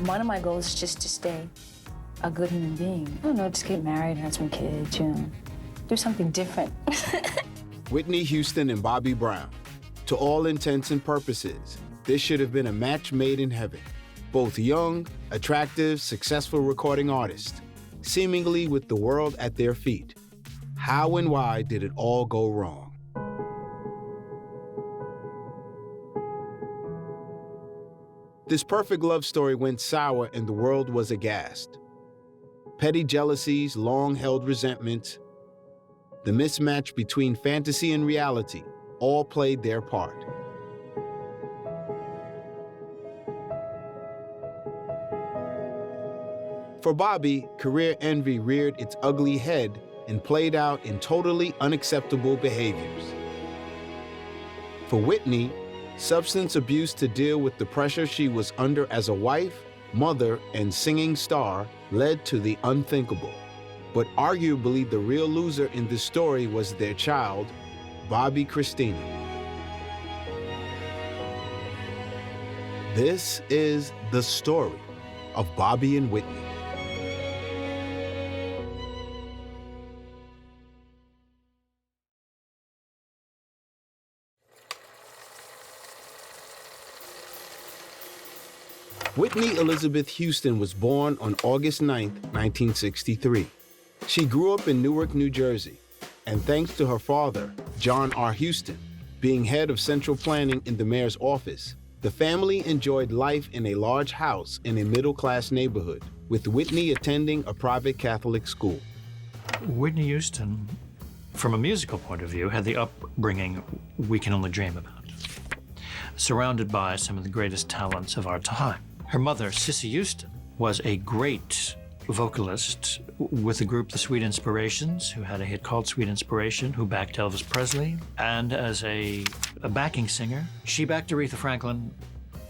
One of my goals is just to stay a good human being. I don't know, just get married and have some kids, you know, do something different. Whitney Houston and Bobby Brown. To all intents and purposes, this should have been a match made in heaven. Both young, attractive, successful recording artists, seemingly with the world at their feet. How and why did it all go wrong? This perfect love story went sour and the world was aghast. Petty jealousies, long-held resentments, the mismatch between fantasy and reality all played their part. For Bobby, career envy reared its ugly head and played out in totally unacceptable behaviors. For Whitney, substance abuse to deal with the pressure she was under as a wife, mother, and singing star led to the unthinkable. But arguably the real loser in this story was their child, Bobby Christina. This is the story of Bobby and Whitney. Whitney Elizabeth Houston was born on August 9, 1963. She grew up in Newark, New Jersey, and thanks to her father, John R. Houston, being head of central planning in the mayor's office, the family enjoyed life in a large house in a middle-class neighborhood, with Whitney attending a private Catholic school. Whitney Houston, from a musical point of view, had the upbringing we can only dream about, surrounded by some of the greatest talents of our time. Her mother, Cissy Houston, was a great vocalist with the group The Sweet Inspirations, who had a hit called Sweet Inspiration, who backed Elvis Presley. And as a backing singer, she backed Aretha Franklin,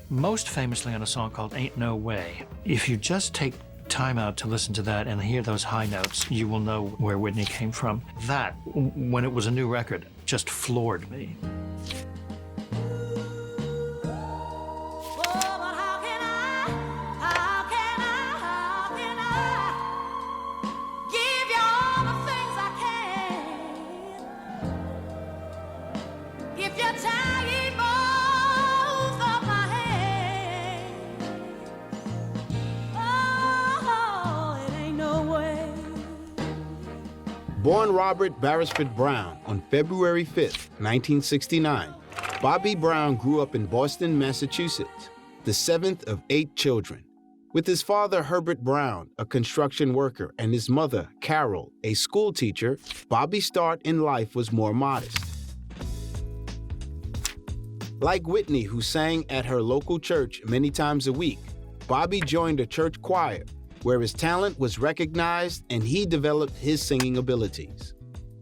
most famously on a song called Ain't No Way. If you just take time out to listen to that and hear those high notes, you will know where Whitney came from. That, when it was a new record, just floored me. Born Robert Beresford Brown on February 5, 1969, Bobby Brown grew up in Boston, Massachusetts, the seventh of 8 children. With his father, Herbert Brown, a construction worker, and his mother, Carol, a school teacher, Bobby's start in life was more modest. Like Whitney, who sang at her local church many times a week, Bobby joined a church choir, where his talent was recognized and he developed his singing abilities.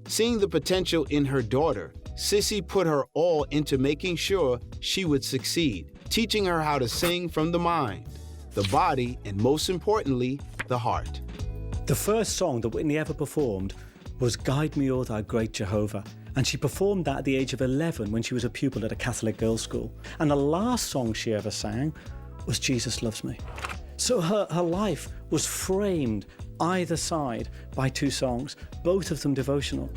Seeing the potential in her daughter, Cissy put her all into making sure she would succeed, teaching her how to sing from the mind, the body, and most importantly, the heart. The first song that Whitney ever performed was Guide Me, O Thou Great Jehovah, and she performed that at the age of 11 when she was a pupil at a Catholic girls' school. And the last song she ever sang was Jesus Loves Me. So her life was framed either side by 2 songs, both of them devotional.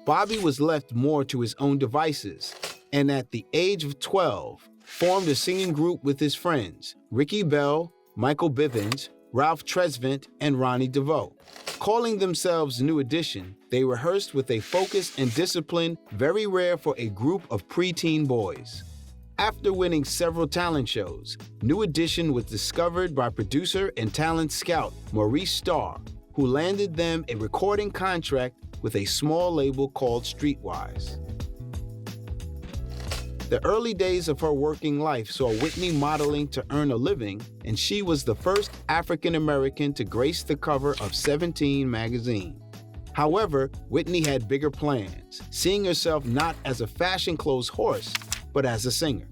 Bobby was left more to his own devices, and at the age of 12, formed a singing group with his friends, Ricky Bell, Michael Bivins, Ralph Tresvant, and Ronnie DeVoe. Calling themselves New Edition, they rehearsed with a focus and discipline very rare for a group of preteen boys. After winning several talent shows, New Edition was discovered by producer and talent scout Maurice Starr, who landed them a recording contract with a small label called Streetwise. The early days of her working life saw Whitney modeling to earn a living, and she was the first African American to grace the cover of 17 magazine. However, Whitney had bigger plans, seeing herself not as a fashion clothes horse, but as a singer.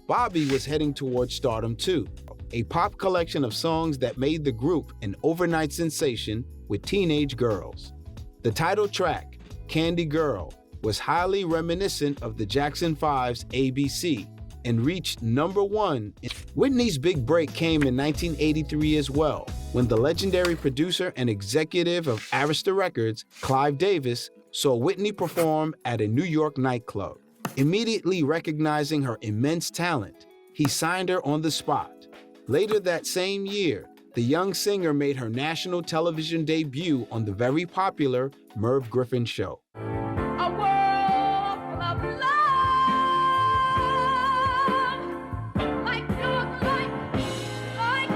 Bobby was heading towards stardom too, a pop collection of songs that made the group an overnight sensation with teenage girls. The title track, Candy Girl, was highly reminiscent of the Jackson 5's ABC and reached #1 in Whitney's big break came in 1983 as well, when the legendary producer and executive of Arista Records, Clive Davis, saw Whitney perform at a New York nightclub. Immediately recognizing her immense talent, he signed her on the spot. Later that same year, the young singer made her national television debut on the very popular Merv Griffin Show. A world full of love, like yours, like mine,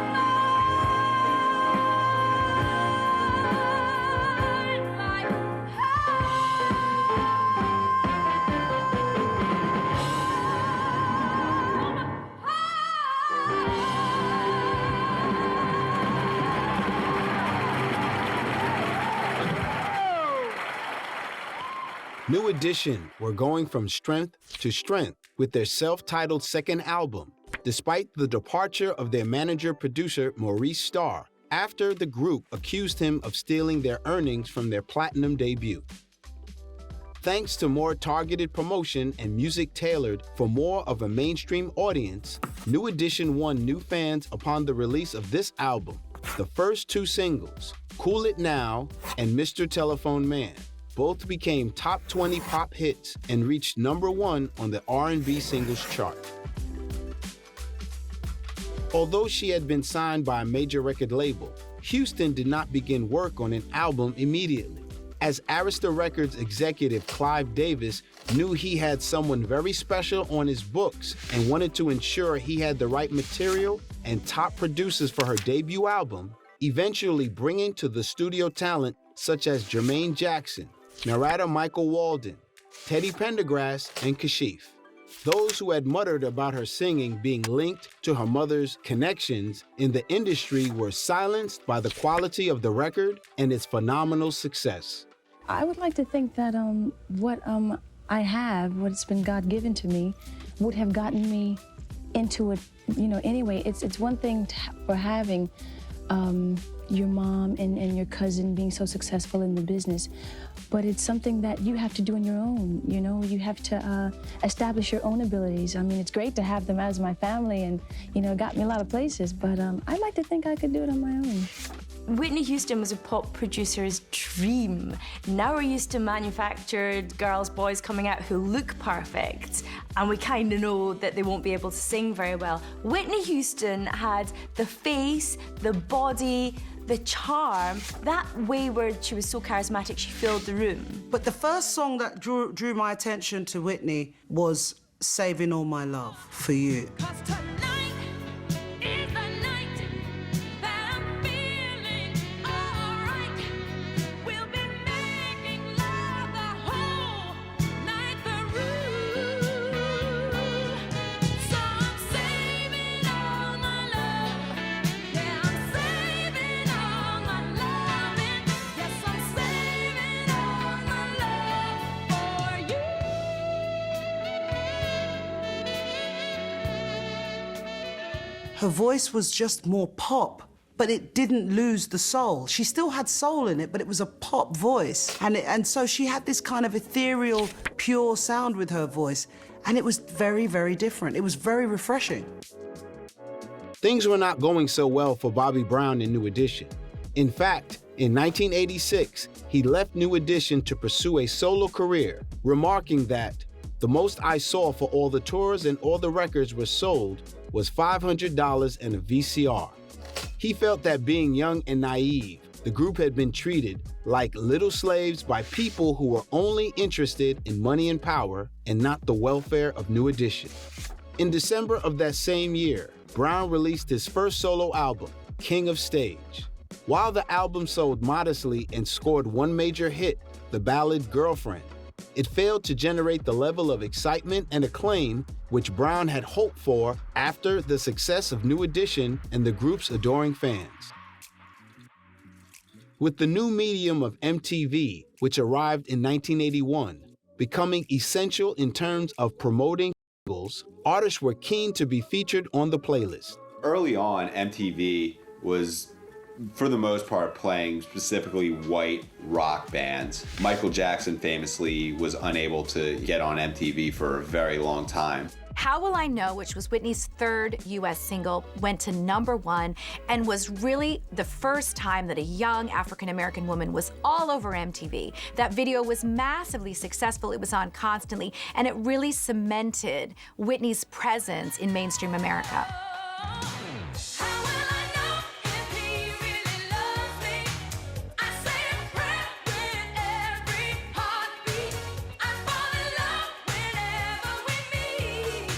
like New Edition were going from strength to strength with their self-titled second album, despite the departure of their manager-producer Maurice Starr after the group accused him of stealing their earnings from their platinum debut. Thanks to more targeted promotion and music tailored for more of a mainstream audience, New Edition won new fans upon the release of this album. The first two singles, Cool It Now and Mr. Telephone Man, both became top 20 pop hits and reached #1 on the R&B singles chart. Although she had been signed by a major record label, Houston did not begin work on an album immediately, as Arista Records executive Clive Davis knew he had someone very special on his books and wanted to ensure he had the right material and top producers for her debut album, eventually bringing to the studio talent such as Jermaine Jackson, narrator Michael Walden, Teddy Pendergrass, and Kashif. Those who had muttered about her singing being linked to her mother's connections in the industry were silenced by the quality of the record and its phenomenal success. I would like to think that what I have, what's been God-given to me, would have gotten me into it, anyway. It's one thing for having your mom and your cousin being so successful in the business, but it's something that you have to do on your own, You have to establish your own abilities. I mean, it's great to have them as my family and, it got me a lot of places, but I'd like to think I could do it on my own. Whitney Houston was a pop producer's dream. Now we're used to manufactured girls, boys coming out who look perfect, and we kind of know that they won't be able to sing very well. Whitney Houston had the face, the body, the charm. That wayward, she was so charismatic, she filled the room. But the first song that drew my attention to Whitney was Saving All My Love for You. 'Cause tonight is the night that I'm feeling alright. We'll be making love the whole night through. So I'm saving all my love. Yeah, I'm saving all my loving. Yes, I'm saving all my love for you. Her voice was just more pop, but it didn't lose the soul. She still had soul in it, but it was a pop voice. And so she had this kind of ethereal, pure sound with her voice. And it was very, very different. It was very refreshing. Things were not going so well for Bobby Brown in New Edition. In fact, in 1986, he left New Edition to pursue a solo career, remarking that, "The most I saw for all the tours and all the records were sold was $500 and a VCR. He felt that being young and naive, the group had been treated like little slaves by people who were only interested in money and power and not the welfare of New Edition. In December of that same year, Brown released his first solo album, King of Stage. While the album sold modestly and scored one major hit, the ballad Girlfriend, it failed to generate the level of excitement and acclaim which Brown had hoped for after the success of New Edition and the group's adoring fans. With the new medium of MTV, which arrived in 1981, becoming essential in terms of promoting singles, artists were keen to be featured on the playlist. Early on, MTV was, for the most part, playing specifically white rock bands. Michael Jackson famously was unable to get on MTV for a very long time. How Will I Know, which was Whitney's third US single, went to #1 and was really the first time that a young African-American woman was all over MTV. That video was massively successful. It was on constantly, and it really cemented Whitney's presence in mainstream America. How will I know if he really loves me? I say a prayer with every heartbeat. I fall in love whenever we meet.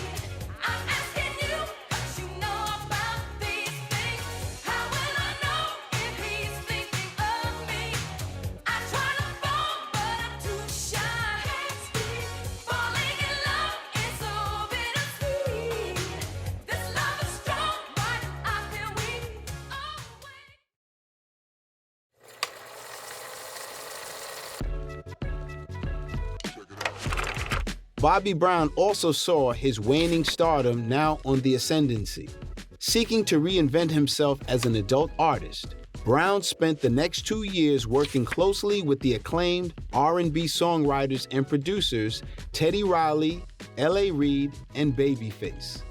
I'm asking you what you know about these things. How will I know if he's thinking of me? I try to fall, but I'm too shy. Falling in love is so bittersweet. This love is strong, but I feel weak. Bobby Brown also saw his waning stardom now on the ascendancy. Seeking to reinvent himself as an adult artist, Brown spent the next 2 years working closely with the acclaimed R&B songwriters and producers Teddy Riley, L.A. Reid, and Babyface.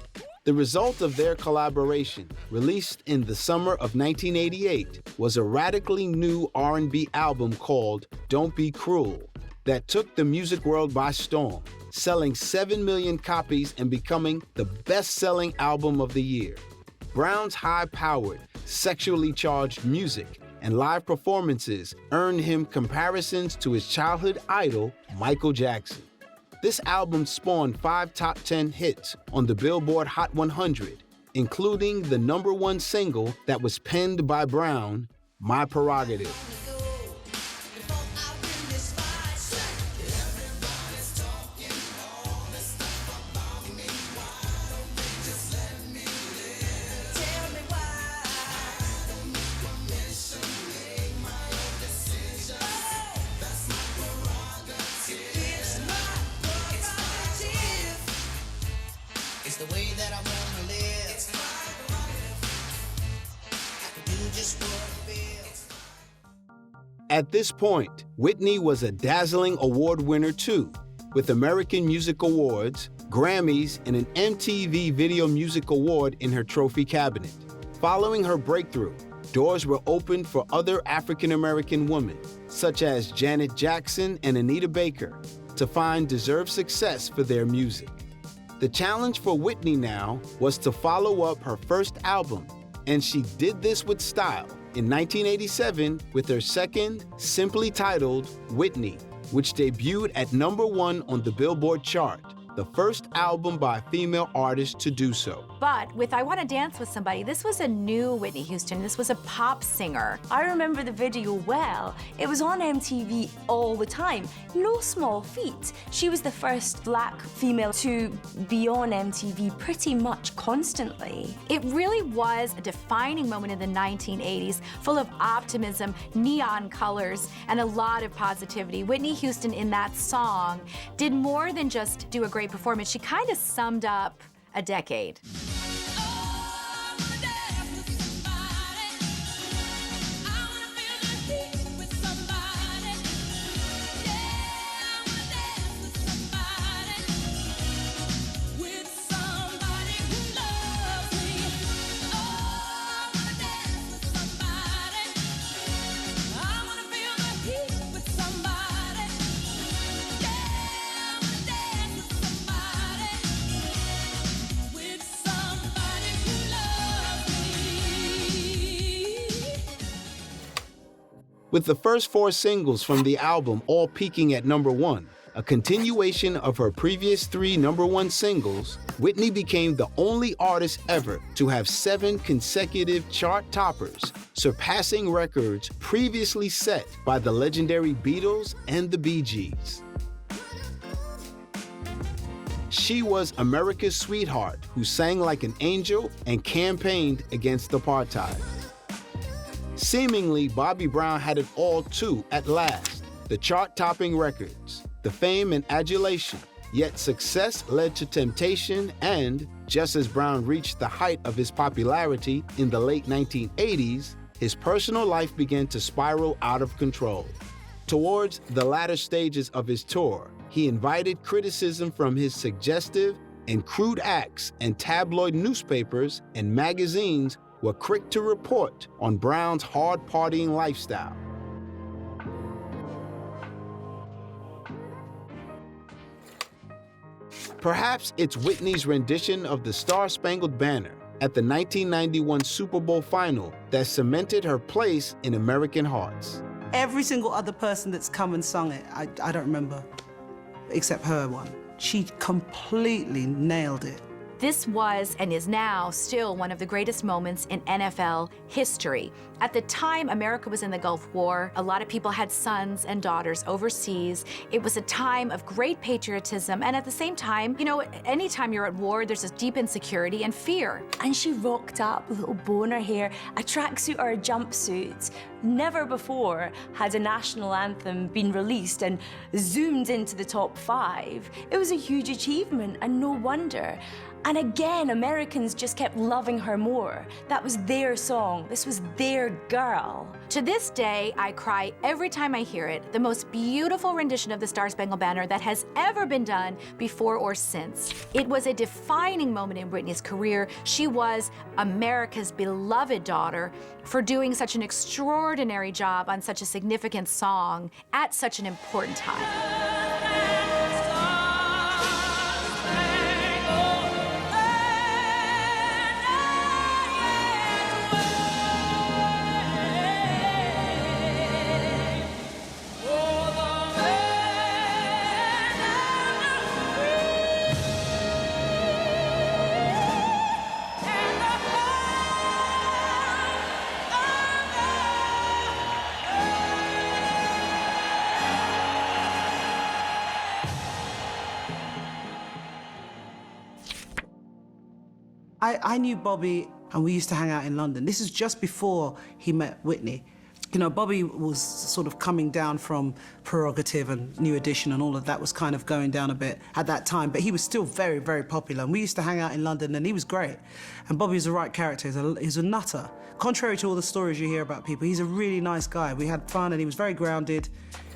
The result of their collaboration, released in the summer of 1988, was a radically new R&B album called Don't Be Cruel that took the music world by storm, selling 7 million copies and becoming the best-selling album of the year. Brown's high-powered, sexually charged music and live performances earned him comparisons to his childhood idol, Michael Jackson. This album spawned 5 top 10 hits on the Billboard Hot 100, including the #1 single that was penned by Brown, My Prerogative. It's the way that I wanna live. I can do just what I feel. At this point, Whitney was a dazzling award winner too, with American Music Awards, Grammys, and an MTV Video Music Award in her trophy cabinet. Following her breakthrough, doors were opened for other African-American women, such as Janet Jackson and Anita Baker, to find deserved success for their music. The challenge for Whitney now was to follow up her first album, and she did this with style in 1987 with her second, simply titled Whitney, which debuted at #1 on the Billboard chart, the first album by a female artist to do so. But with I Wanna Dance With Somebody, this was a new Whitney Houston. This was a pop singer. I remember the video well. It was on MTV all the time. No small feat. She was the first black female to be on MTV pretty much constantly. It really was a defining moment in the 1980s, full of optimism, neon colors, and a lot of positivity. Whitney Houston in that song did more than just do a great performance. She kind of summed up a decade. With the first 4 singles from the album all peaking at #1, a continuation of her previous 3 #1 singles, Whitney became the only artist ever to have 7 consecutive chart toppers, surpassing records previously set by the legendary Beatles and the Bee Gees. She was America's sweetheart who sang like an angel and campaigned against apartheid. Seemingly, Bobby Brown had it all too at last. The chart-topping records, the fame and adulation, yet success led to temptation and, just as Brown reached the height of his popularity in the late 1980s, his personal life began to spiral out of control. Towards the latter stages of his tour, he invited criticism from his suggestive, and crude acts, and tabloid newspapers and magazines were quick to report on Brown's hard partying lifestyle. Perhaps it's Whitney's rendition of the Star-Spangled Banner at the 1991 Super Bowl final that cemented her place in American hearts. Every single other person that's come and sung it, I don't remember, except her one. She completely nailed it. This was and is now still one of the greatest moments in NFL history. At the time America was in the Gulf War, a lot of people had sons and daughters overseas. It was a time of great patriotism, and at the same time, you know, anytime you're at war, there's this deep insecurity and fear. And she rocked up with a little bow in her hair, a tracksuit or a jumpsuit. Never before had a national anthem been released and zoomed into the top 5. It was a huge achievement, and no wonder. And again, Americans just kept loving her more. That was their song. This was their girl. To this day, I cry every time I hear it. The most beautiful rendition of the Star-Spangled Banner that has ever been done before or since. It was a defining moment in Whitney's career. She was America's beloved daughter for doing such an extraordinary job on such a significant song at such an important time. I knew Bobby, and we used to hang out in London. This is just before he met Whitney. You know, Bobby was sort of coming down from Prerogative and New Edition, and all of that was kind of going down a bit at that time, but he was still very, very popular. And we used to hang out in London, and he was great. And Bobby was the right character. He's a nutter. Contrary to all the stories you hear about people, he's a really nice guy. We had fun, and he was very grounded.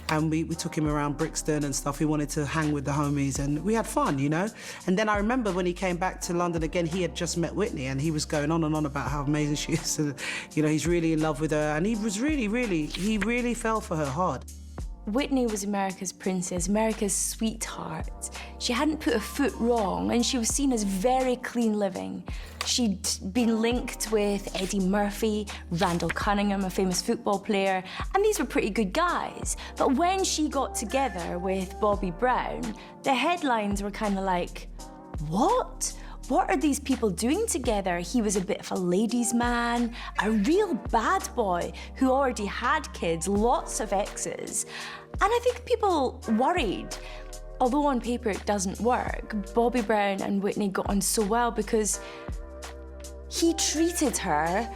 And we took him around Brixton and stuff. He wanted to hang with the homies, and we had fun, you know? And then I remember when he came back to London again, he had just met Whitney, and he was going on and on about how amazing she is. And, you know, he's really in love with her, and he was he really fell for her hard. Whitney was America's princess, America's sweetheart. She hadn't put a foot wrong, and she was seen as very clean living. She'd been linked with Eddie Murphy, Randall Cunningham, a famous football player, and these were pretty good guys. But when she got together with Bobby Brown, the headlines were kind of like, what? What are these people doing together? He was a bit of a ladies' man, a real bad boy who already had kids, lots of exes. And I think people worried. Although on paper it doesn't work, Bobby Brown and Whitney got on so well because he treated her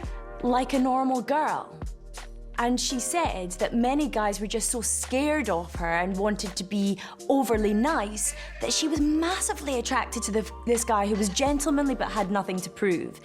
like a normal girl. And she said that many guys were just so scared of her and wanted to be overly nice that she was massively attracted to this guy who was gentlemanly but had nothing to prove.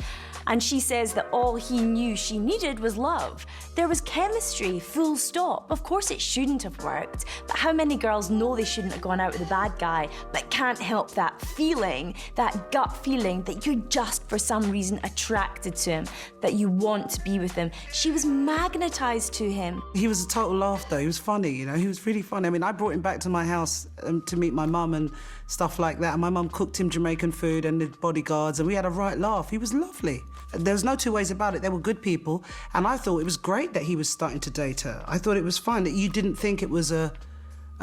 And she says that all he knew she needed was love. There was chemistry, full stop. Of course it shouldn't have worked, but how many girls know they shouldn't have gone out with a bad guy, but can't help that feeling, that gut feeling that you're just for some reason attracted to him, that you want to be with him. She was magnetized to him. He was a total laugh though, he was funny, you know, he was really funny. I mean, I brought him back to my house to meet my mum and stuff like that, and my mum cooked him Jamaican food and the bodyguards, and we had a right laugh. He was lovely. There was no two ways about it. They were good people, and I thought it was great that he was starting to date her. I thought it was fine that you didn't think it was a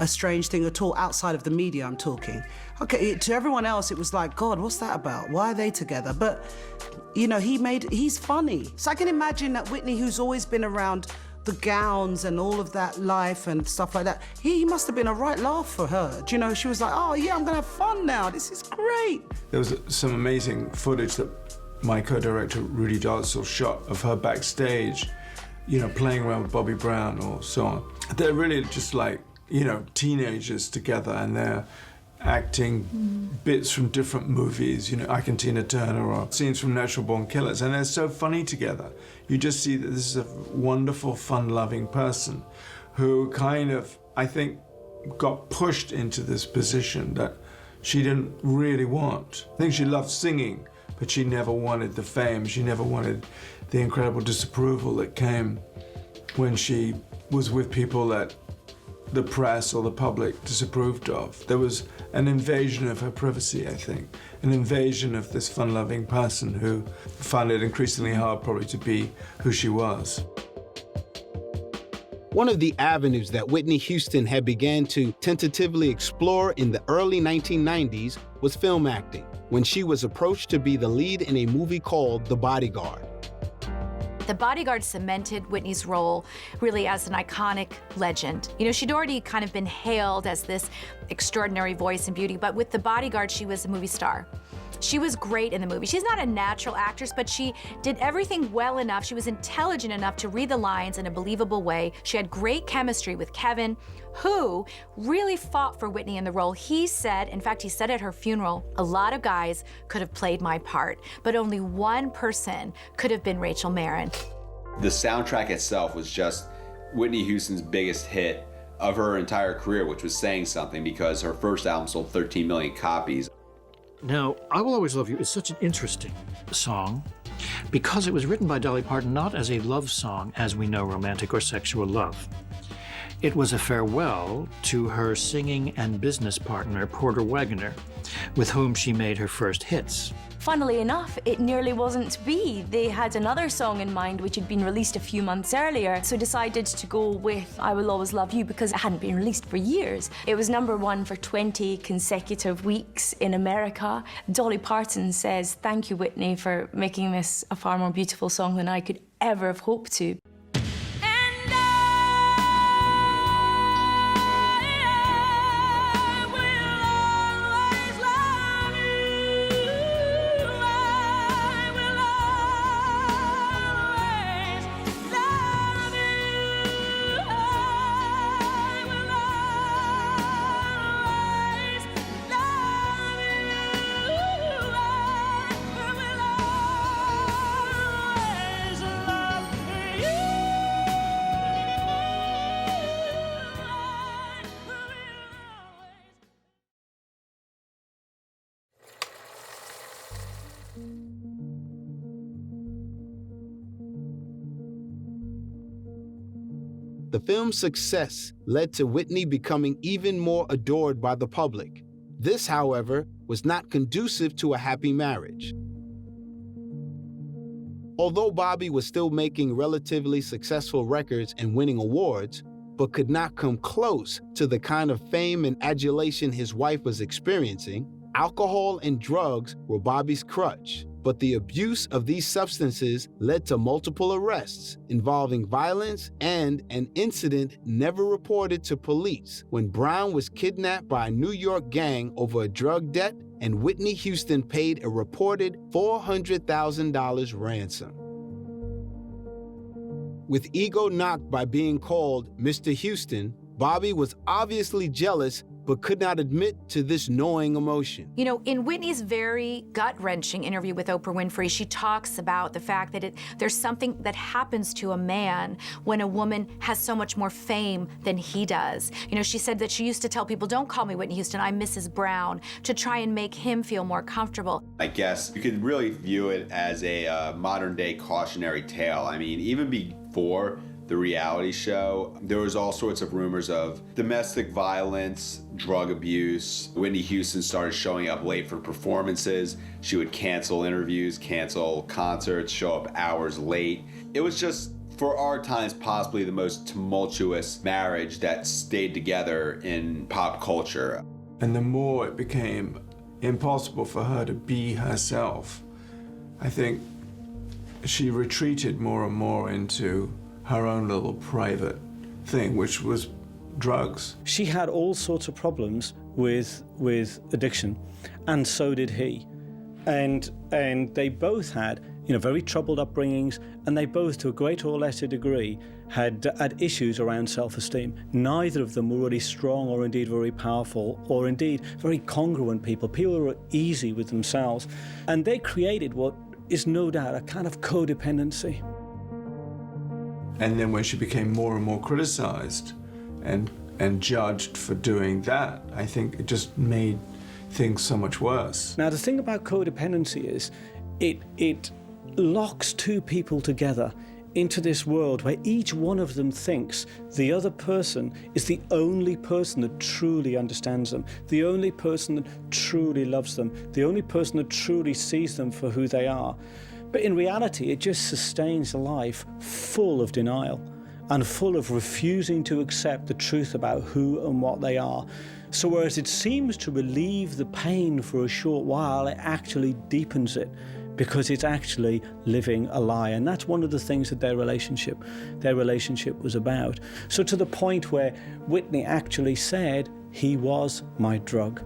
strange thing at all, outside of the media I'm talking. Okay, to everyone else it was like, God, what's that about? Why are they together? But, you know, he's funny. So I can imagine that Whitney, who's always been around the gowns and all of that life and stuff like that, he must have been a right laugh for her. Do you know, she was like, oh yeah, I'm gonna have fun now, this is great. There was some amazing footage that my co-director Rudy Dalzell shot of her backstage, you know, playing around with Bobby Brown or so on. They're really just like, you know, teenagers together, and they're acting bits from different movies, you know, Ike and Tina Turner, or scenes from Natural Born Killers, and they're so funny together. You just see that this is a wonderful, fun-loving person who kind of, I think, got pushed into this position that she didn't really want. I think she loved singing, but she never wanted the fame. She never wanted the incredible disapproval that came when she was with people that the press or the public disapproved of. There was an invasion of her privacy, I think, an invasion of this fun-loving person who found it increasingly hard probably to be who she was. One of the avenues that Whitney Houston had began to tentatively explore in the early 1990s was film acting, when she was approached to be the lead in a movie called The Bodyguard. The Bodyguard cemented Whitney's role really as an iconic legend. You know, she'd already kind of been hailed as this extraordinary voice and beauty, but with The Bodyguard, she was a movie star. She was great in the movie. She's not a natural actress, but she did everything well enough. She was intelligent enough to read the lines in a believable way. She had great chemistry with Kevin, who really fought for Whitney in the role. He said, in fact, he said at her funeral, a lot of guys could have played my part, but only one person could have been Rachel Marin. The soundtrack itself was just Whitney Houston's biggest hit of her entire career, which was saying something because her first album sold 13 million copies. Now, I Will Always Love You is such an interesting song because it was written by Dolly Parton not as a love song as we know romantic or sexual love. It was a farewell to her singing and business partner, Porter Wagoner, with whom she made her first hits. Funnily enough, it nearly wasn't to be. They had another song in mind which had been released a few months earlier, so decided to go with I Will Always Love You because it hadn't been released for years. It was #1 for 20 consecutive weeks in America. Dolly Parton says, "Thank you, Whitney, for making this a far more beautiful song than I could ever have hoped to." The film's success led to Whitney becoming even more adored by the public. This, however, was not conducive to a happy marriage. Although Bobby was still making relatively successful records and winning awards, but could not come close to the kind of fame and adulation his wife was experiencing, alcohol and drugs were Bobby's crutch. But the abuse of these substances led to multiple arrests involving violence and an incident never reported to police when Brown was kidnapped by a New York gang over a drug debt and Whitney Houston paid a reported $400,000 ransom. With ego knocked by being called Mr. Houston, Bobby was obviously jealous but could not admit to this gnawing emotion. You know, in Whitney's very gut-wrenching interview with Oprah Winfrey, she talks about the fact that there's something that happens to a man when a woman has so much more fame than he does. You know, she said that she used to tell people, "Don't call me Whitney Houston, I'm Mrs. Brown," to try and make him feel more comfortable. I guess you could really view it as a modern-day cautionary tale. I mean, even before the reality show, there was all sorts of rumors of domestic violence, drug abuse. Whitney Houston started showing up late for performances. She would cancel interviews, cancel concerts, show up hours late. It was just, for our times, possibly the most tumultuous marriage that stayed together in pop culture. And the more it became impossible for her to be herself, I think she retreated more and more into her own little private thing, which was drugs. She had all sorts of problems with addiction, and so did he. And they both had, you know, very troubled upbringings, and they both, to a greater or lesser degree, had issues around self-esteem. Neither of them were really strong or indeed very powerful or indeed very congruent people who were easy with themselves. And they created what is no doubt a kind of codependency. And then when she became more and more criticized and judged for doing that, I think it just made things so much worse. Now, the thing about codependency is it locks two people together into this world where each one of them thinks the other person is the only person that truly understands them, the only person that truly loves them, the only person that truly sees them for who they are. But in reality, it just sustains a life full of denial and full of refusing to accept the truth about who and what they are. So whereas it seems to relieve the pain for a short while, it actually deepens it, because it's actually living a lie. And that's one of the things that their relationship was about. So to the point where Whitney actually said, he was my drug.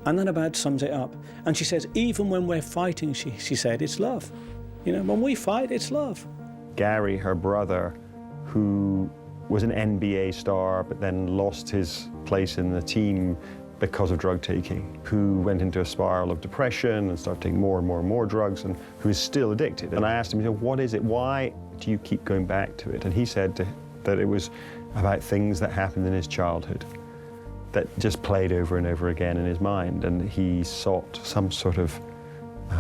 And that about sums it up. And she says, even when we're fighting, she said, it's love. You know, when we fight, it's love. Gary, her brother, who was an NBA star, but then lost his place in the team because of drug taking, who went into a spiral of depression and started taking more and more and more drugs, and who is still addicted. And I asked him, what is it? Why do you keep going back to it? And he said that it was about things that happened in his childhood that just played over and over again in his mind, and he sought some sort of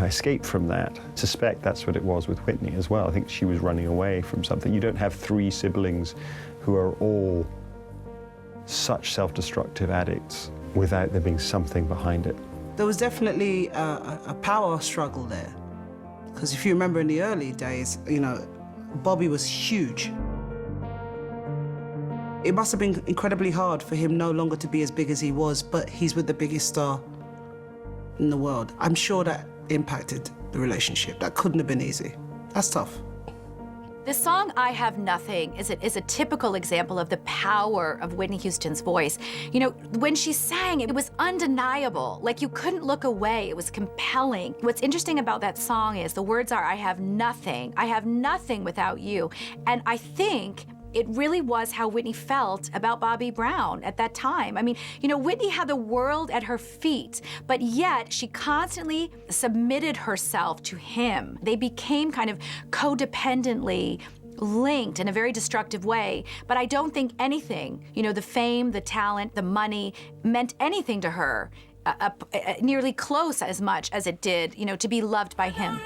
escape from that. I suspect that's what it was with Whitney as well. I think she was running away from something. You don't have three siblings who are all such self-destructive addicts without there being something behind it. There was definitely a power struggle there. Because if you remember in the early days, you know, Bobby was huge. It must have been incredibly hard for him no longer to be as big as he was, but he's with the biggest star in the world. I'm sure that impacted the relationship. That couldn't have been easy. That's tough. The song I Have Nothing is a typical example of the power of Whitney Houston's voice. You know, when she sang, it was undeniable. Like, you couldn't look away. It was compelling. What's interesting about that song is the words are, I have nothing without you. And I think it really was how Whitney felt about Bobby Brown at that time. I mean, you know, Whitney had the world at her feet, but yet she constantly submitted herself to him. They became kind of codependently linked in a very destructive way, but I don't think anything, you know, the fame, the talent, the money, meant anything to her, nearly close as much as it did, you know, to be loved by him.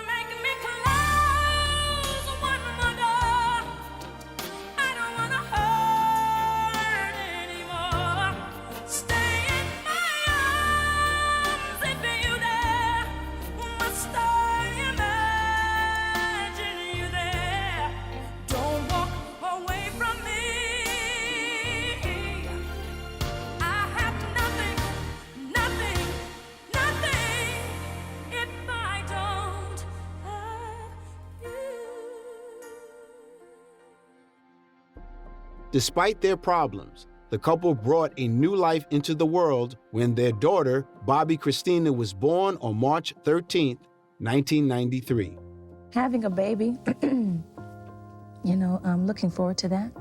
Despite their problems, the couple brought a new life into the world when their daughter, Bobby Christina, was born on March 13th, 1993. Having a baby, you know, I'm looking forward to that.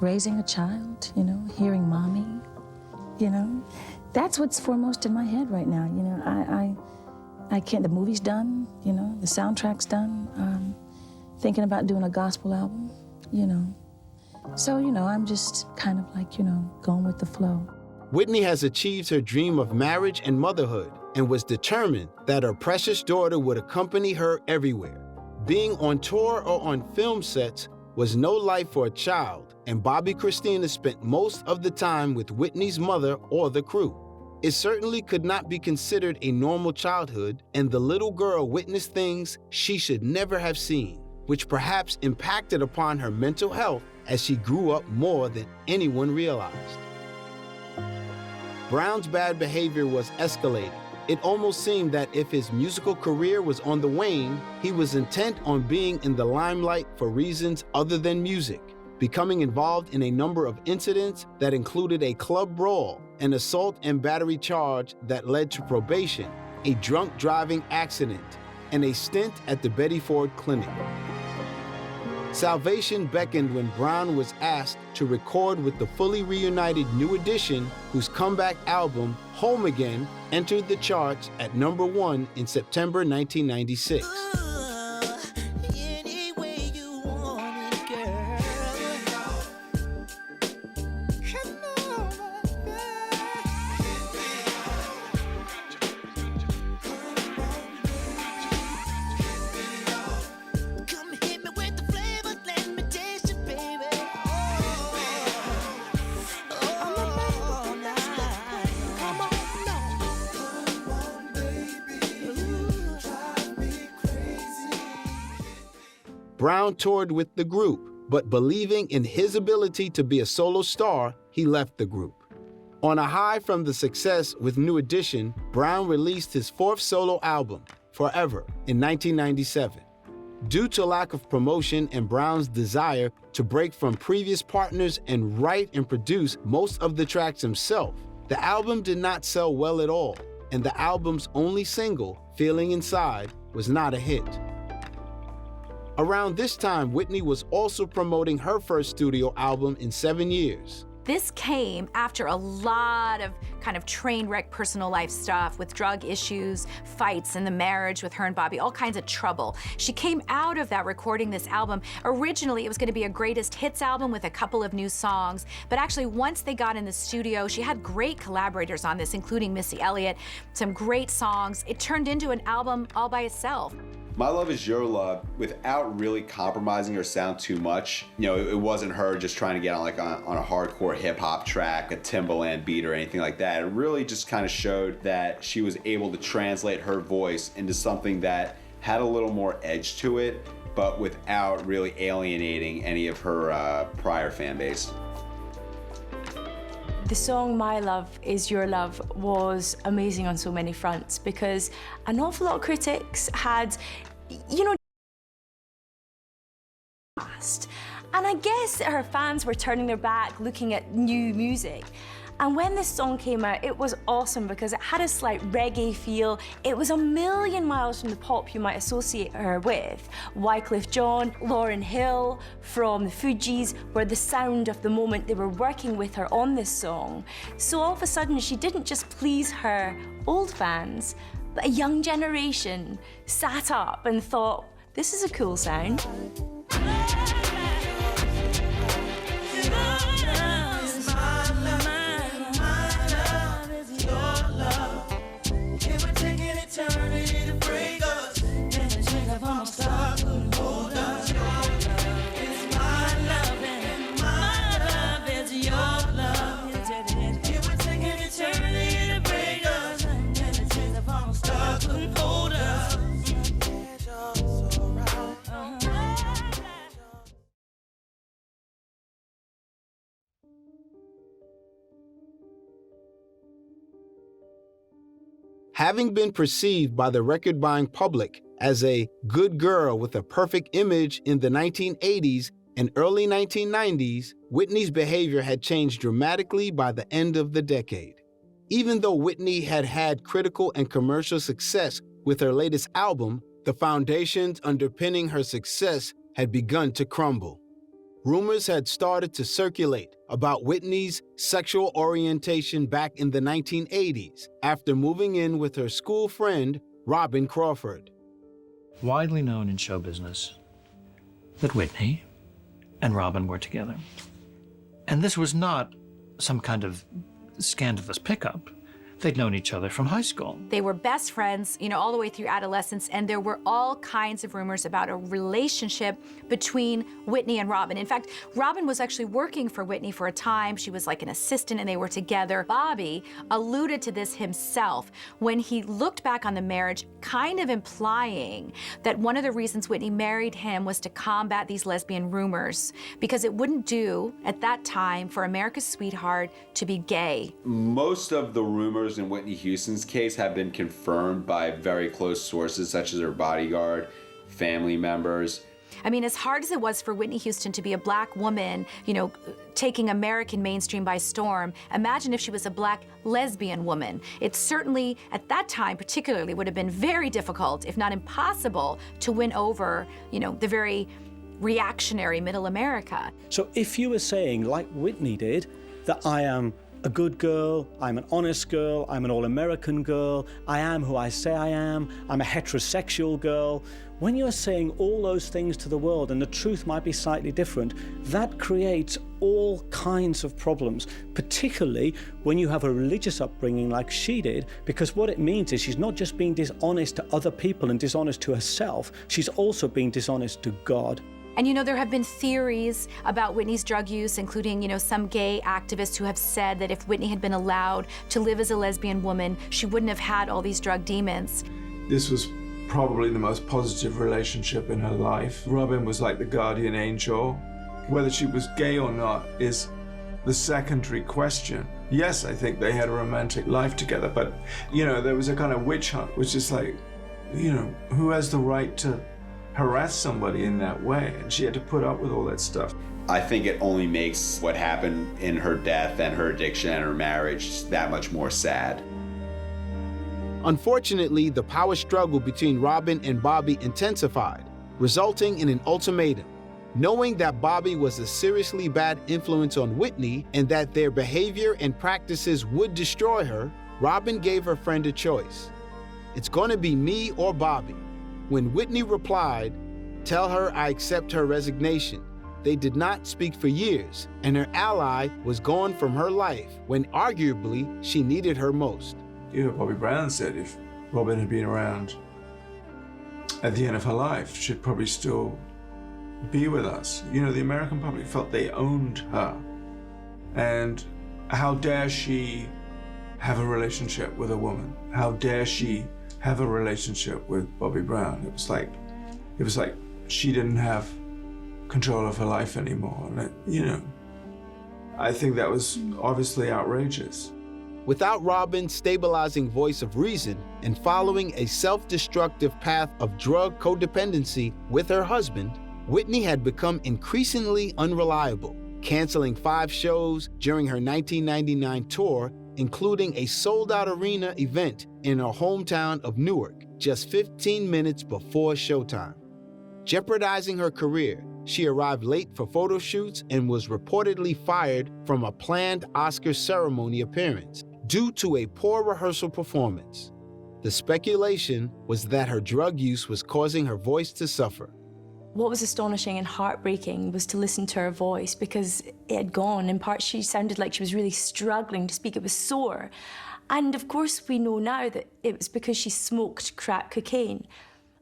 Raising a child, you know, hearing mommy, you know. That's what's foremost in my head right now, you know. I can't, the movie's done, you know, the soundtrack's done. Thinking about doing a gospel album, you know. So, you know, I'm just kind of like, you know, going with the flow. Whitney has achieved her dream of marriage and motherhood and was determined that her precious daughter would accompany her everywhere. Being on tour or on film sets was no life for a child, and Bobby Christina spent most of the time with Whitney's mother or the crew. It certainly could not be considered a normal childhood, and the little girl witnessed things she should never have seen, which perhaps impacted upon her mental health as she grew up more than anyone realized. Brown's bad behavior was escalating. It almost seemed that if his musical career was on the wane, he was intent on being in the limelight for reasons other than music, becoming involved in a number of incidents that included a club brawl, an assault and battery charge that led to probation, a drunk driving accident, and a stint at the Betty Ford Clinic. Salvation beckoned when Brown was asked to record with the fully reunited New Edition, whose comeback album, Home Again, entered the charts at #1 in September 1996. Brown toured with the group, but believing in his ability to be a solo star, he left the group. On a high from the success with New Edition, Brown released his fourth solo album, Forever, in 1997. Due to lack of promotion and Brown's desire to break from previous partners and write and produce most of the tracks himself, the album did not sell well at all, and the album's only single, Feeling Inside, was not a hit. Around this time, Whitney was also promoting her first studio album in 7 years. This came after a lot of kind of train wreck personal life stuff with drug issues, fights in the marriage with her and Bobby, all kinds of trouble. She came out of that recording this album. Originally, it was going to be a greatest hits album with a couple of new songs, but actually once they got in the studio, she had great collaborators on this, including Missy Elliott, some great songs. It turned into an album all by itself. My Love Is Your Love, without really compromising her sound too much. You know, it wasn't her just trying to get on a hardcore hip hop track, a Timbaland beat or anything like that. It really just kind of showed that she was able to translate her voice into something that had a little more edge to it, but without really alienating any of her prior fan base. The song My Love Is Your Love was amazing on so many fronts because an awful lot of critics had, you know, and I guess her fans were turning their back looking at new music. And when this song came out, it was awesome because it had a slight reggae feel. It was a million miles from the pop you might associate her with. Wyclef Jean, Lauryn Hill from the Fugees were the sound of the moment. They were working with her on this song. So all of a sudden, she didn't just please her old fans, but a young generation sat up and thought, this is a cool sound. Having been perceived by the record-buying public as a good girl with a perfect image in the 1980s and early 1990s, Whitney's behavior had changed dramatically by the end of the decade. Even though Whitney had had critical and commercial success with her latest album, the foundations underpinning her success had begun to crumble. Rumors had started to circulate about Whitney's sexual orientation back in the 1980s after moving in with her school friend, Robin Crawford. Widely known in show business that Whitney and Robin were together. And this was not some kind of scandalous pickup. They'd known each other from high school. They were best friends, you know, all the way through adolescence, and there were all kinds of rumors about a relationship between Whitney and Robin. In fact, Robin was actually working for Whitney for a time. She was like an assistant and they were together. Bobby alluded to this himself when he looked back on the marriage, kind of implying that one of the reasons Whitney married him was to combat these lesbian rumors, because it wouldn't do at that time for America's sweetheart to be gay. Most of the rumors in Whitney Houston's case have been confirmed by very close sources such as her bodyguard, family members. I mean, as hard as it was for Whitney Houston to be a black woman, you know, taking American mainstream by storm, imagine if she was a black lesbian woman. It certainly, at that time particularly, would have been very difficult, if not impossible, to win over, you know, the very reactionary middle America. So if you were saying, like Whitney did, that I am a good girl, I'm an honest girl, I'm an all-American girl, I am who I say I am, I'm a heterosexual girl. When you're saying all those things to the world and the truth might be slightly different, that creates all kinds of problems, particularly when you have a religious upbringing like she did, because what it means is she's not just being dishonest to other people and dishonest to herself, she's also being dishonest to God. And you know, there have been theories about Whitney's drug use, including, you know, some gay activists who have said that if Whitney had been allowed to live as a lesbian woman, she wouldn't have had all these drug demons. This was probably the most positive relationship in her life. Robin was like the guardian angel. Whether she was gay or not is the secondary question. Yes, I think they had a romantic life together, but, you know, there was a kind of witch hunt, which is like, you know, who has the right to harass somebody in that way? And she had to put up with all that stuff. I think it only makes what happened in her death and her addiction and her marriage that much more sad. Unfortunately, the power struggle between Robin and Bobby intensified, resulting in an ultimatum. Knowing that Bobby was a seriously bad influence on Whitney and that their behavior and practices would destroy her, Robin gave her friend a choice. It's gonna be me or Bobby. When Whitney replied, "Tell her I accept her resignation," they did not speak for years, and her ally was gone from her life when arguably she needed her most. You know, Bobby Brown said if Robin had been around at the end of her life, she'd probably still be with us. You know, the American public felt they owned her. And how dare she have a relationship with a woman? How dare she have a relationship with Bobby Brown? It was like she didn't have control of her life anymore. And you know, I think that was obviously outrageous. Without Robin's stabilizing voice of reason and following a self-destructive path of drug codependency with her husband, Whitney had become increasingly unreliable, canceling 5 shows during her 1999 tour, including a sold-out arena event in her hometown of Newark, just 15 minutes before showtime. Jeopardizing her career, she arrived late for photo shoots and was reportedly fired from a planned Oscar ceremony appearance due to a poor rehearsal performance. The speculation was that her drug use was causing her voice to suffer. What was astonishing and heartbreaking was to listen to her voice because it had gone. In part, she sounded like she was really struggling to speak. It was sore. And of course, we know now that it was because she smoked crack cocaine.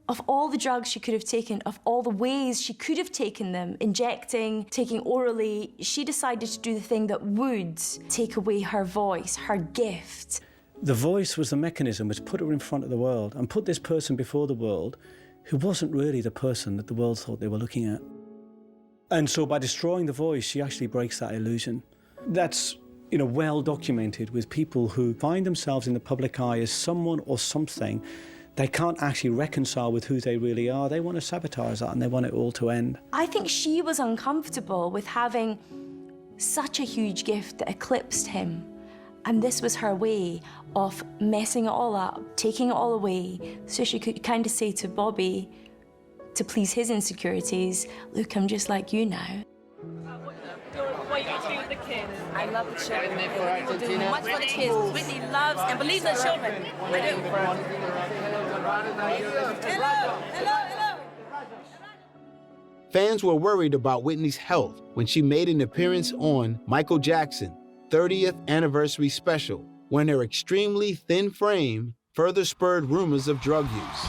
Of all the drugs she could have taken, of all the ways she could have taken them, injecting, taking orally, she decided to do the thing that would take away her voice, her gift. The voice was the mechanism which put her in front of the world and put this person before the world who wasn't really the person that the world thought they were looking at. And so by destroying the voice, she actually breaks that illusion. That's, you know, well documented with people who find themselves in the public eye as someone or something they can't actually reconcile with who they really are. They want to sabotage that and they want it all to end. I think she was uncomfortable with having such a huge gift that eclipsed him. And this was her way of messing it all up, taking it all away, so she could kind of say to Bobby, to please his insecurities, look, I'm just like you now. What you do with the kids? I love the children. People do much for the kids. Whitney loves and believes in children. I do. Hello. Fans were worried about Whitney's health when she made an appearance on Michael Jackson 30th Anniversary Special, when her extremely thin frame further spurred rumors of drug use.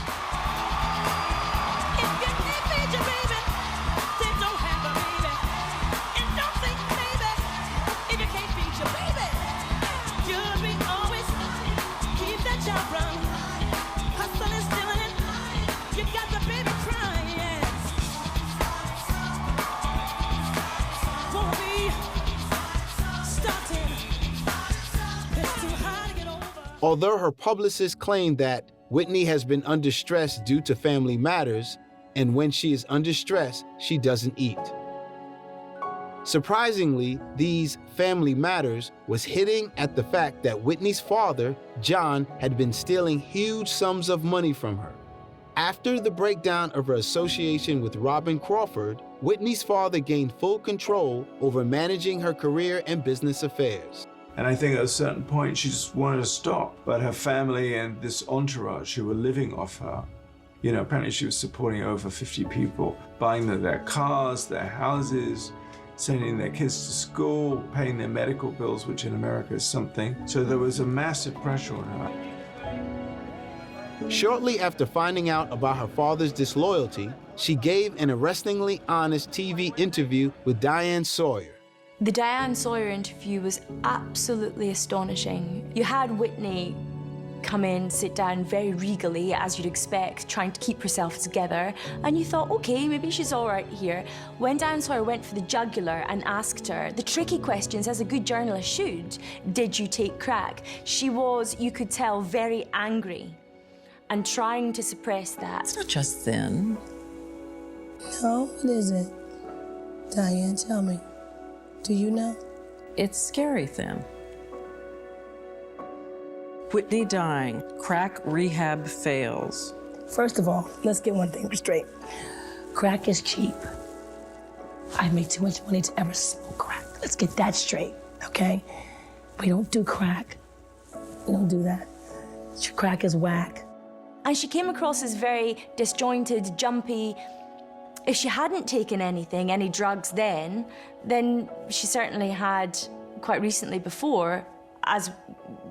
Although her publicist claimed that Whitney has been under stress due to family matters, and when she is under stress, she doesn't eat. Surprisingly, these family matters was hitting at the fact that Whitney's father, John, had been stealing huge sums of money from her. After the breakdown of her association with Robin Crawford, Whitney's father gained full control over managing her career and business affairs. And I think at a certain point she just wanted to stop. But her family and this entourage who were living off her, you know, apparently she was supporting over 50 people, buying their cars, their houses, sending their kids to school, paying their medical bills, which in America is something. So there was a massive pressure on her. Shortly after finding out about her father's disloyalty, she gave an arrestingly honest TV interview with Diane Sawyer. The Diane Sawyer interview was absolutely astonishing. You had Whitney come in, sit down very regally, as you'd expect, trying to keep herself together. And you thought, okay, maybe she's all right here. When Dan Sawyer went for the jugular and asked her the tricky questions, as a good journalist should, did you take crack? She was, you could tell, very angry and trying to suppress that. It's not just thin. No, what is it? Diane, tell me. Do you know? It's scary thin. Whitney dying, crack rehab fails. First of all, let's get one thing straight. Crack is cheap. I make too much money to ever smoke crack. Let's get that straight, okay? We don't do crack. We don't do that. Crack is whack. And she came across as very disjointed, jumpy. If she hadn't taken anything, any drugs then she certainly had quite recently before, as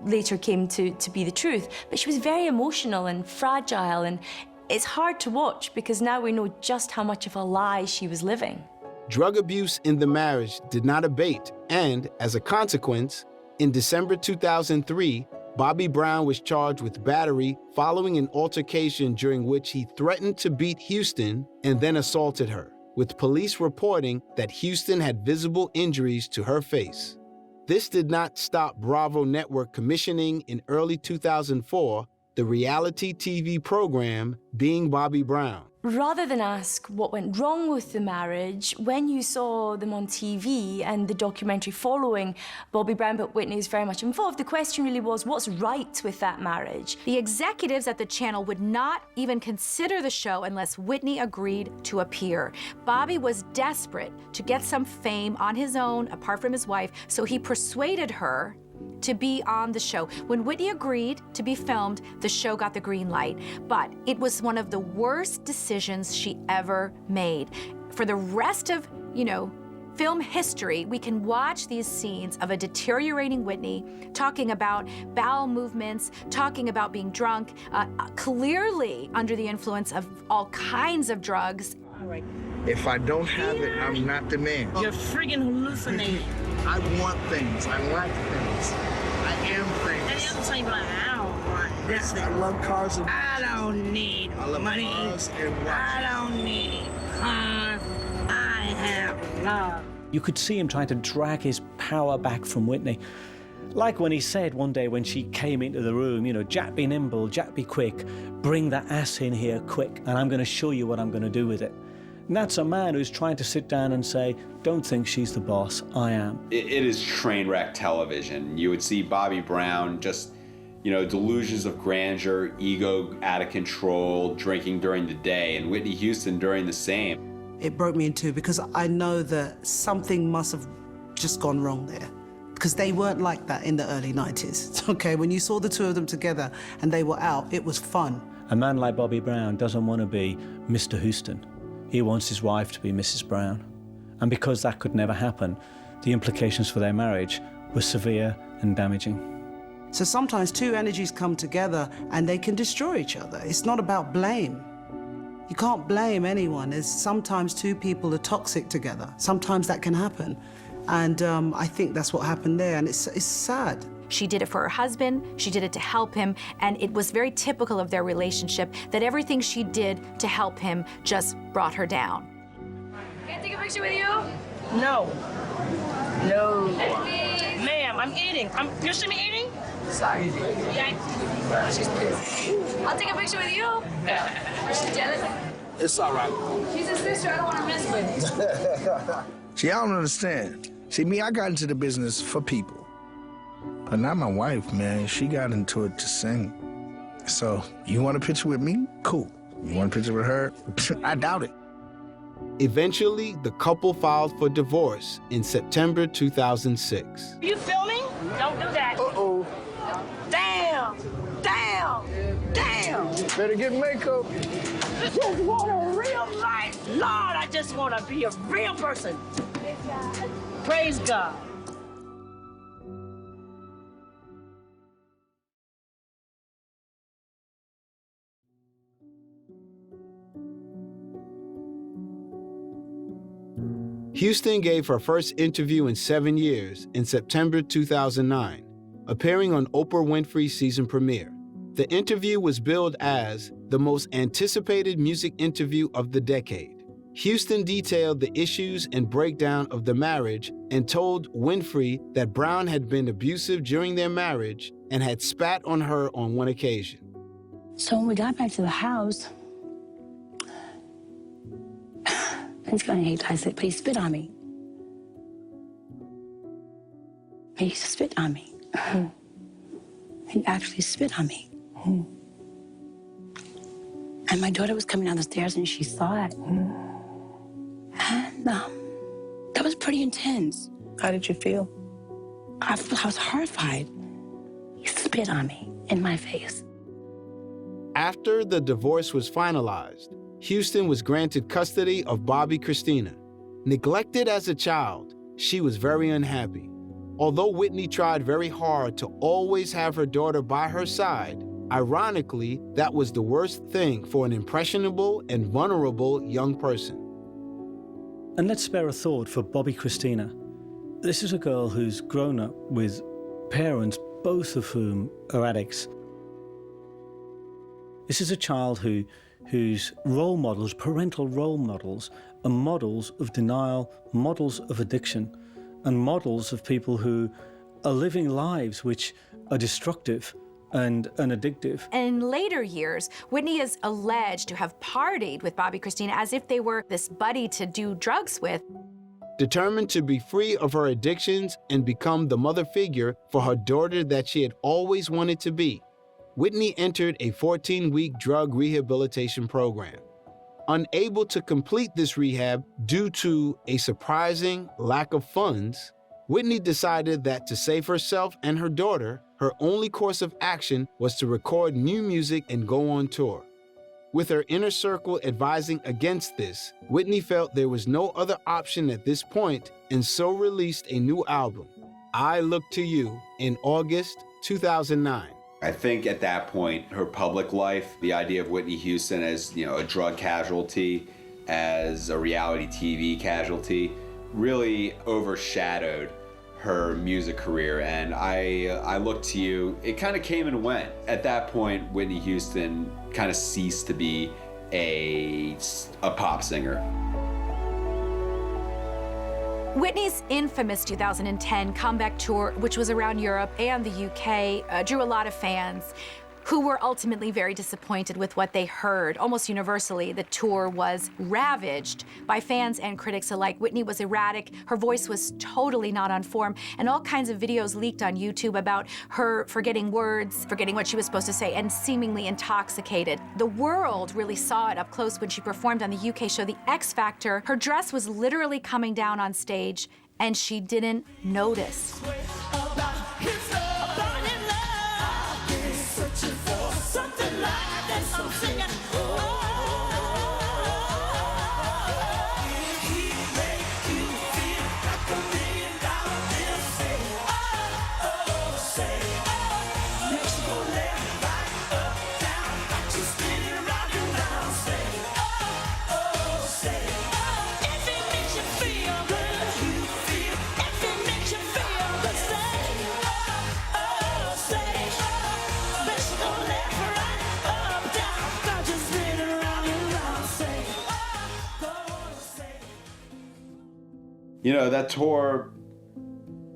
later came to be the truth. But she was very emotional and fragile, and it's hard to watch because now we know just how much of a lie she was living. Drug abuse in the marriage did not abate, and as a consequence, in December 2003, Bobby Brown was charged with battery following an altercation during which he threatened to beat Houston and then assaulted her, with police reporting that Houston had visible injuries to her face. This did not stop Bravo Network commissioning in early 2004 the reality TV program Being Bobby Brown. Rather than ask what went wrong with the marriage, when you saw them on TV and the documentary following Bobby Brown, but Whitney was very much involved, the question really was, what's right with that marriage? The executives at the channel would not even consider the show unless Whitney agreed to appear. Bobby was desperate to get some fame on his own, apart from his wife, so he persuaded her to be on the show. When Whitney agreed to be filmed, the show got the green light. But it was one of the worst decisions she ever made. For the rest of, film history, we can watch these scenes of a deteriorating Whitney talking about bowel movements, talking about being drunk, clearly under the influence of all kinds of drugs. If I don't have it, I'm not the man. You're friggin' hallucinating. I want things. I like things. I am things. And the other time, like, I don't want Yes, nothing. I love cars and I don't need I love money. cars and watches. I don't need cars. I have love. You could see him trying to drag his power back from Whitney. Like when he said one day when she came into the room, Jack be nimble, Jack be quick, bring that ass in here quick, and I'm going to show you what I'm going to do with it. And that's a man who's trying to sit down and say, don't think she's the boss, I am. It is train wreck television. You would see Bobby Brown just, delusions of grandeur, ego out of control, drinking during the day, and Whitney Houston doing the same. It broke me in two because I know that something must have just gone wrong there. Because they weren't like that in the early 90s, okay? When you saw the two of them together and they were out, it was fun. A man like Bobby Brown doesn't want to be Mr. Houston. He wants his wife to be Mrs. Brown. And because that could never happen, the implications for their marriage were severe and damaging. So sometimes two energies come together and they can destroy each other. It's not about blame. You can't blame anyone. Sometimes two people are toxic together. Sometimes that can happen. And I think that's what happened there, and it's sad. She did it for her husband, she did it to help him, and it was very typical of their relationship that everything she did to help him just brought her down. Can I take a picture with you? No. No. Ma'am, I'm eating. You see me eating? Sorry. Yeah. She's pissed. I'll take a picture with you. She's jealous. It's all right. She's a sister. I don't want to mess with. See, I don't understand. See, me, I got into the business for people. But not my wife, man. She got into it to sing. So, you want a picture with me? Cool. You want a picture with her? I doubt it. Eventually, the couple filed for divorce in September 2006. You filming? Don't do that. Uh-oh. Damn. Damn. Damn. Better get makeup. Just want a real life. Lord, I just want to be a real person. Praise God. Houston gave her first interview in 7 years in September 2009, appearing on Oprah Winfrey's season premiere. The interview was billed as the most anticipated music interview of the decade. Houston detailed the issues and breakdown of the marriage and told Winfrey that Brown had been abusive during their marriage and had spat on her on one occasion. So when we got back to the house, he's gonna hate I said, but he spit on me. He spit on me. He actually spit on me. And my daughter was coming down the stairs and she saw it. And that was pretty intense. How did you feel? I was horrified. He spit on me in my face. After the divorce was finalized, Houston was granted custody of Bobby Christina. Neglected as a child, she was very unhappy. Although Whitney tried very hard to always have her daughter by her side, ironically, that was the worst thing for an impressionable and vulnerable young person. And let's spare a thought for Bobby Christina. This is a girl who's grown up with parents, both of whom are addicts. This is a child whose role models, parental role models, are models of denial, models of addiction, and models of people who are living lives which are destructive and addictive. In later years, Whitney is alleged to have partied with Bobby Christina as if they were this buddy to do drugs with. Determined to be free of her addictions and become the mother figure for her daughter that she had always wanted to be, Whitney entered a 14-week drug rehabilitation program. Unable to complete this rehab due to a surprising lack of funds, Whitney decided that to save herself and her daughter, her only course of action was to record new music and go on tour. With her inner circle advising against this, Whitney felt there was no other option at this point and so released a new album, I Look to You, in August 2009. I think at that point, her public life, the idea of Whitney Houston as, a drug casualty, as a reality TV casualty, really overshadowed her music career. And I Look to You, it kind of came and went. At that point, Whitney Houston kind of ceased to be a pop singer. Whitney's infamous 2010 comeback tour, which was around Europe and the UK, drew a lot of fans who were ultimately very disappointed with what they heard. Almost universally, the tour was ravaged by fans and critics alike. Whitney was erratic, her voice was totally not on form, and all kinds of videos leaked on YouTube about her forgetting words, forgetting what she was supposed to say, and seemingly intoxicated. The world really saw it up close when she performed on the UK show The X Factor. Her dress was literally coming down on stage, and she didn't notice. That tour,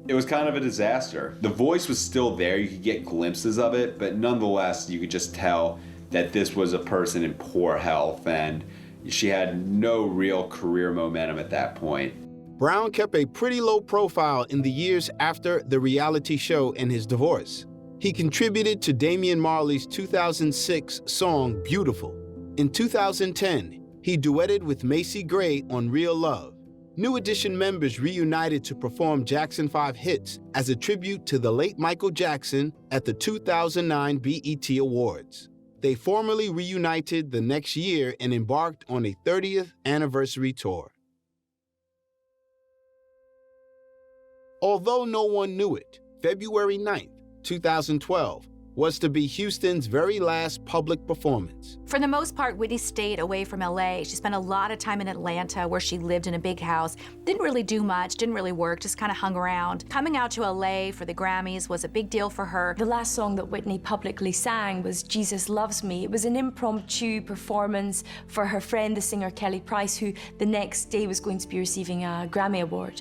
it was kind of a disaster. The voice was still there, you could get glimpses of it, but nonetheless, you could just tell that this was a person in poor health, and she had no real career momentum at that point. Brown kept a pretty low profile in the years after the reality show and his divorce. He contributed to Damian Marley's 2006 song Beautiful. In 2010, he duetted with Macy Gray on Real Love. New Edition members reunited to perform Jackson 5 hits as a tribute to the late Michael Jackson at the 2009 BET Awards. They formally reunited the next year and embarked on a 30th anniversary tour. Although no one knew it, February 9th, 2012, was to be Houston's very last public performance. For the most part, Whitney stayed away from LA. She spent a lot of time in Atlanta, where she lived in a big house. Didn't really do much, didn't really work, just kind of hung around. Coming out to LA for the Grammys was a big deal for her. The last song that Whitney publicly sang was Jesus Loves Me. It was an impromptu performance for her friend, the singer Kelly Price, who the next day was going to be receiving a Grammy Award.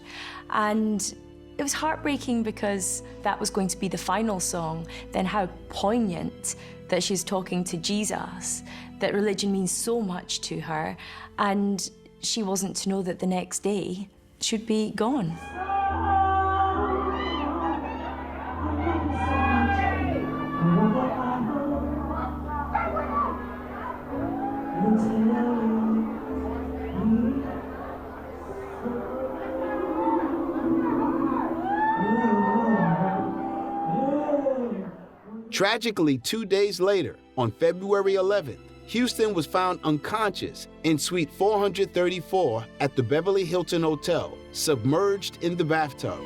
And it was heartbreaking because that was going to be the final song. Then how poignant that she's talking to Jesus, that religion means so much to her, and she wasn't to know that the next day she'd be gone. Tragically, 2 days later, on February 11th, Houston was found unconscious in Suite 434 at the Beverly Hilton Hotel, submerged in the bathtub.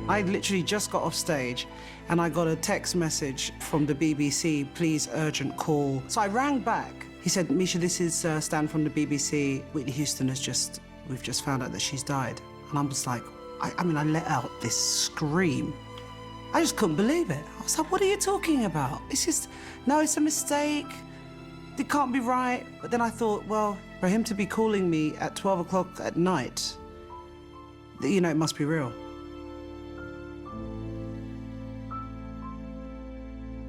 I literally just got off stage and I got a text message from the BBC, please urgent call. So I rang back. He said, Misha, this is Stan from the BBC. Whitney Houston we've just found out that she's died. And I was like, I mean, I let out this scream. I just couldn't believe it. I was like, what are you talking about? No, it's a mistake. It can't be right. But then I thought, well, for him to be calling me at 12 o'clock at night, you know, it must be real.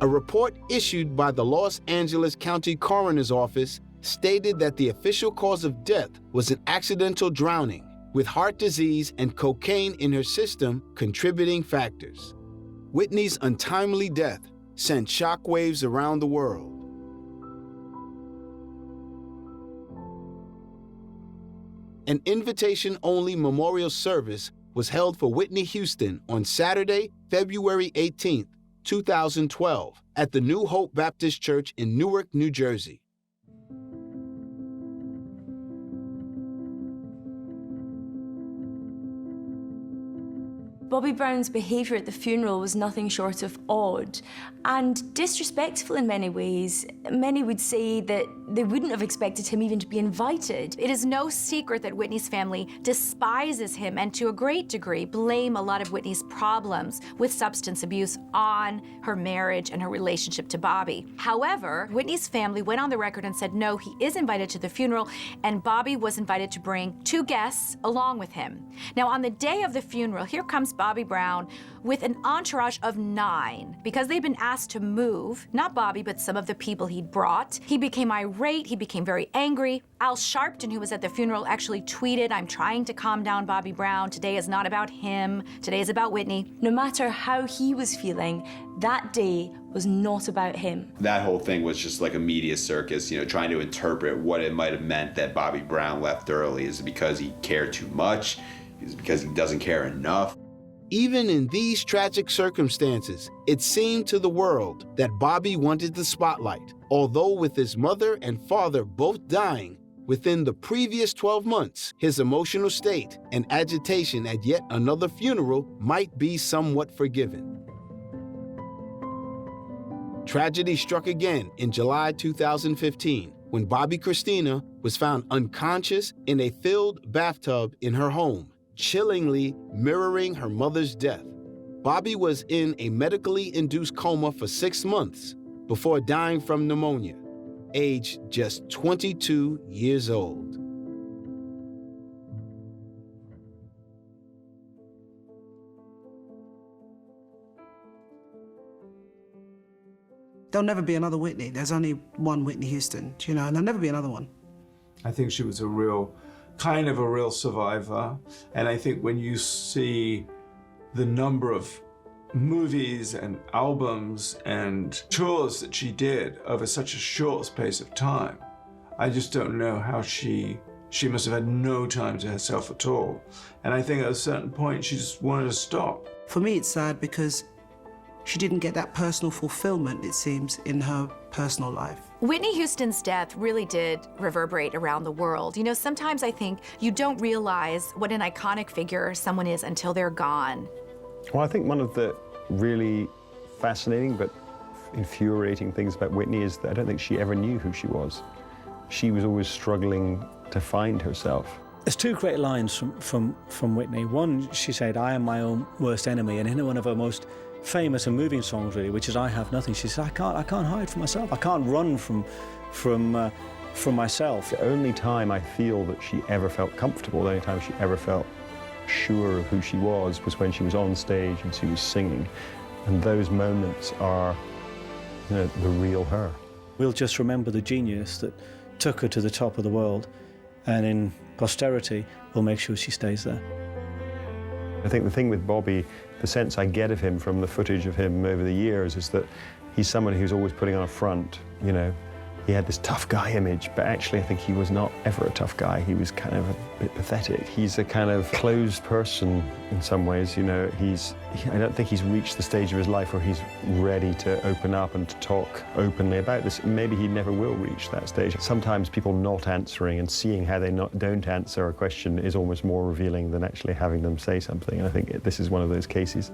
A report issued by the Los Angeles County Coroner's Office stated that the official cause of death was an accidental drowning, with heart disease and cocaine in her system contributing factors. Whitney's untimely death sent shockwaves around the world. An invitation-only memorial service was held for Whitney Houston on Saturday, February 18, 2012, at the New Hope Baptist Church in Newark, New Jersey. Bobby Brown's behaviour at the funeral was nothing short of odd and disrespectful in many ways. Many would say that they wouldn't have expected him even to be invited. It is no secret that Whitney's family despises him and to a great degree blame a lot of Whitney's problems with substance abuse on her marriage and her relationship to Bobby. However, Whitney's family went on the record and said no, he is invited to the funeral, and Bobby was invited to bring 2 guests along with him. Now, on the day of the funeral, here comes Bobby Brown with an entourage of 9. Because they'd been asked to move, not Bobby, but some of the people he'd brought, he became irate, he became very angry. Al Sharpton, who was at the funeral, actually tweeted, "I'm trying to calm down Bobby Brown. Today is not about him. Today is about Whitney." No matter how he was feeling, that day was not about him. That whole thing was just like a media circus, trying to interpret what it might have meant that Bobby Brown left early. Is it because he cared too much? Is it because he doesn't care enough? Even in these tragic circumstances, it seemed to the world that Bobby wanted the spotlight, although with his mother and father both dying within the previous 12 months, his emotional state and agitation at yet another funeral might be somewhat forgiven. Tragedy struck again in July 2015 when Bobby Christina was found unconscious in a filled bathtub in her home, chillingly mirroring her mother's death. Bobby was in a medically induced coma for 6 months before dying from pneumonia, aged just 22 years old. There'll never be another Whitney. There's only one Whitney Houston, and there'll never be another one. I think she was a real survivor. And I think when you see the number of movies and albums and tours that she did over such a short space of time, I just don't know how she must have had no time to herself at all. And I think at a certain point, she just wanted to stop. For me, it's sad because she didn't get that personal fulfillment, it seems, in her personal life. Whitney Houston's death really did reverberate around the world. Sometimes I think you don't realize what an iconic figure someone is until they're gone. Well, I think one of the really fascinating but infuriating things about Whitney is that I don't think she ever knew who she was. She was always struggling to find herself. There's two great lines from Whitney. One, she said, "I am my own worst enemy," and in one of her most famous and moving songs, really, which is "I Have Nothing," she says, I can't hide from myself. I can't run from myself." The only time I feel that she ever felt comfortable, the only time she ever felt sure of who she was when she was on stage and she was singing. And those moments are, you know, the real her. We'll just remember the genius that took her to the top of the world, and in posterity, we'll make sure she stays there. I think the thing with Bobby, the sense I get of him from the footage of him over the years is that he's someone who's always putting on a front, you know. He had this tough guy image, but actually I think he was not ever a tough guy. He was kind of a bit pathetic. He's a kind of closed person in some ways, you know. I don't think he's reached the stage of his life where he's ready to open up and to talk openly about this. Maybe he never will reach that stage. Sometimes people not answering and seeing how they don't answer a question is almost more revealing than actually having them say something. And I think this is one of those cases.